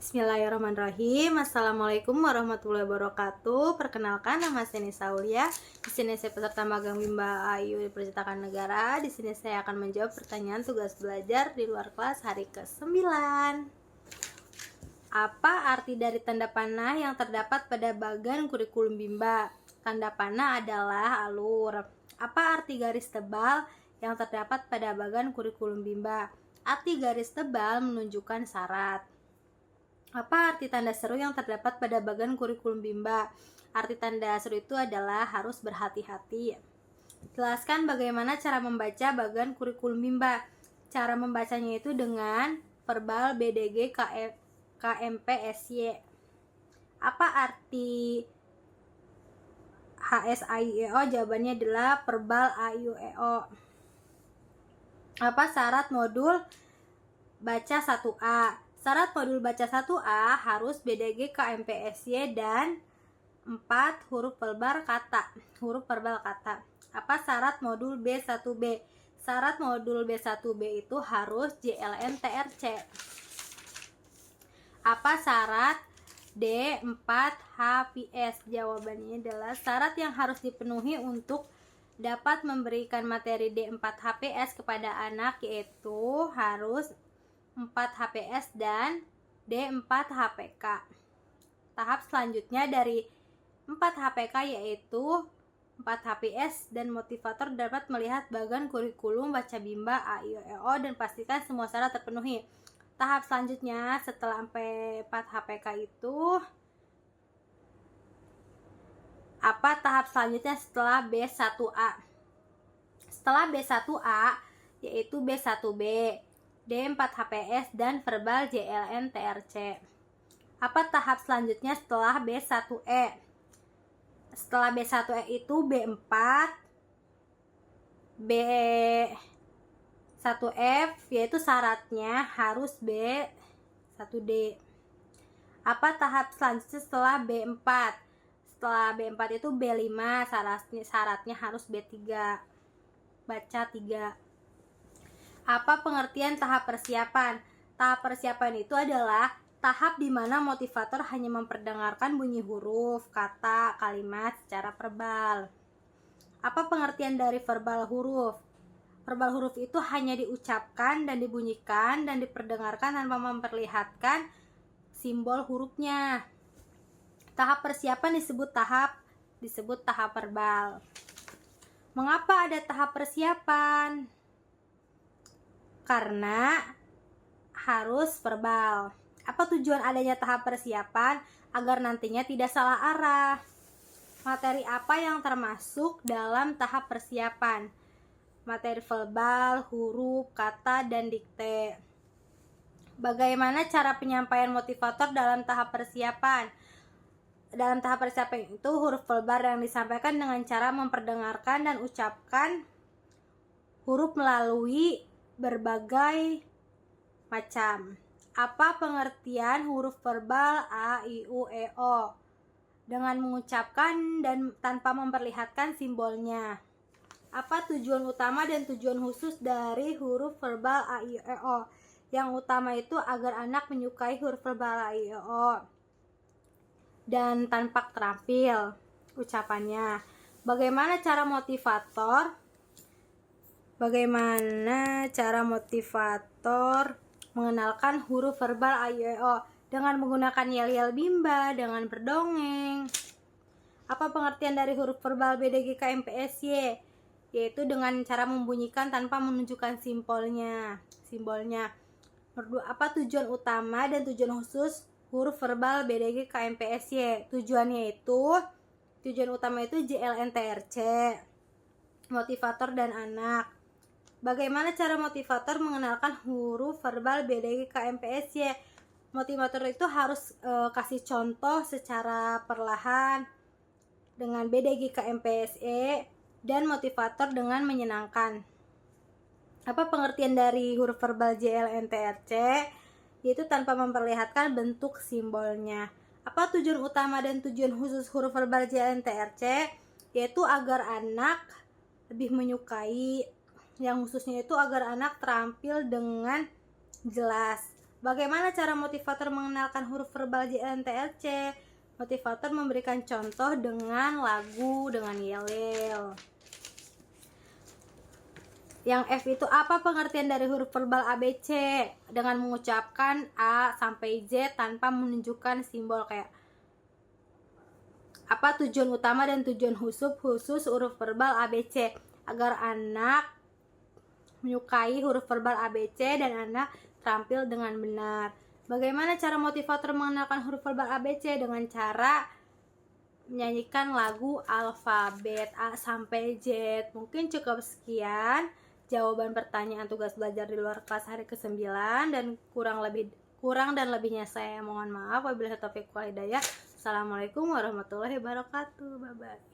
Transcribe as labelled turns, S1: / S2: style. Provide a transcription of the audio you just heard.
S1: Bismillahirrahmanirrahim. Assalamualaikum warahmatullahi wabarakatuh. Perkenalkan, nama saya Nisa Aulia. Di sini saya peserta magang Bimba Ayu di Percetakan Negara. Di sini saya akan menjawab pertanyaan tugas belajar di luar kelas hari ke-9. Apa arti dari tanda panah yang terdapat pada bagan kurikulum Bimba? Tanda panah adalah alur. Apa arti garis tebal yang terdapat pada bagan kurikulum Bimba? Arti garis tebal menunjukkan syarat. Apa arti tanda seru yang terdapat pada bagan kurikulum Bimba? Arti tanda seru itu adalah harus berhati-hati. Jelaskan bagaimana cara membaca bagan kurikulum Bimba. Cara membacanya itu dengan verbal BDG KMP SY. Apa arti HSAIEO? Jawabannya adalah verbal AIUEO. Apa syarat modul baca 1A? Syarat modul baca 1A harus BDG KMP SY dan 4 huruf verbal kata. Apa syarat modul B1B? Syarat modul B1B itu harus JLN-TRC. Apa syarat D4HPS? Jawabannya adalah syarat yang harus dipenuhi untuk dapat memberikan materi D4HPS kepada anak yaitu harus 4 HPS dan D4 HPK. Tahap selanjutnya dari 4 HPK yaitu 4 HPS dan motivator dapat melihat bagan kurikulum baca Bimba AIEO dan pastikan semua syarat terpenuhi. Tahap selanjutnya setelah sampai 4 HPK itu apa tahap selanjutnya setelah B1A? Setelah B1A yaitu B1B, D4 HPS dan verbal JLN-TRC. Apa tahap selanjutnya setelah B1E? Setelah B1E itu B4, B1F yaitu syaratnya harus B1D. Apa tahap selanjutnya setelah B4? Setelah B4 itu B5, syaratnya harus B3. Baca 3. Apa pengertian tahap persiapan? Tahap persiapan itu adalah tahap di mana motivator hanya memperdengarkan bunyi huruf, kata, kalimat secara verbal. Apa pengertian dari verbal huruf? Verbal huruf itu hanya diucapkan dan dibunyikan dan diperdengarkan tanpa memperlihatkan simbol hurufnya. Tahap persiapan disebut tahap verbal. Mengapa ada tahap persiapan? Karena harus verbal. Apa tujuan adanya tahap persiapan? Agar nantinya tidak salah arah. Materi apa yang termasuk dalam tahap persiapan? Materi verbal, huruf, kata, dan dikte. Bagaimana cara penyampaian motivator dalam tahap persiapan? Dalam tahap persiapan itu huruf verbal yang disampaikan dengan cara memperdengarkan dan ucapkan huruf melalui berbagai macam. Apa pengertian huruf verbal A, I, U, E, O? Dengan mengucapkan dan tanpa memperlihatkan simbolnya. Apa tujuan utama dan tujuan khusus dari huruf verbal A, I, U, E, O? Yang utama itu agar anak menyukai huruf verbal A, I, U, E, O dan tampak terampil ucapannya. Bagaimana cara motivator mengenalkan huruf verbal A, I, U, E, O? Dengan menggunakan yel-yel Bimba, dengan berdongeng. Apa pengertian dari huruf verbal BDG KMP/SY? Yaitu dengan cara membunyikan tanpa menunjukkan simbolnya. Apa tujuan utama dan tujuan khusus huruf verbal BDG KMP/SY? Tujuan utama itu JLN-TRC, motivator dan anak. Bagaimana cara motivator mengenalkan huruf verbal BDG KMP/SY? Motivator itu harus kasih contoh secara perlahan dengan BDG KMP/SY dan motivator dengan menyenangkan. Apa pengertian dari huruf verbal JLN-TRC? Yaitu tanpa memperlihatkan bentuk simbolnya. Apa tujuan utama dan tujuan khusus huruf verbal JLN-TRC? Yaitu agar anak lebih menyukai. Yang khususnya itu agar anak terampil dengan jelas. Bagaimana cara motivator mengenalkan huruf verbal JNTLC? Motivator memberikan contoh dengan lagu, dengan yel-yel. Yang F itu apa pengertian dari huruf verbal ABC? Dengan mengucapkan A sampai Z tanpa menunjukkan simbol kayak apa tujuan utama dan tujuan khusus huruf verbal ABC? Agar anak menyukai huruf verbal ABC dan anak terampil dengan benar. Bagaimana cara motivator mengenalkan huruf verbal ABC? Dengan cara menyanyikan lagu alfabet A sampai Z. Mungkin cukup sekian jawaban pertanyaan tugas belajar di luar kelas hari ke-9, dan kurang dan lebihnya saya mohon maaf. Wabillahi taufiq wal hidayah. Assalamualaikum warahmatullahi wabarakatuh. Bye bye.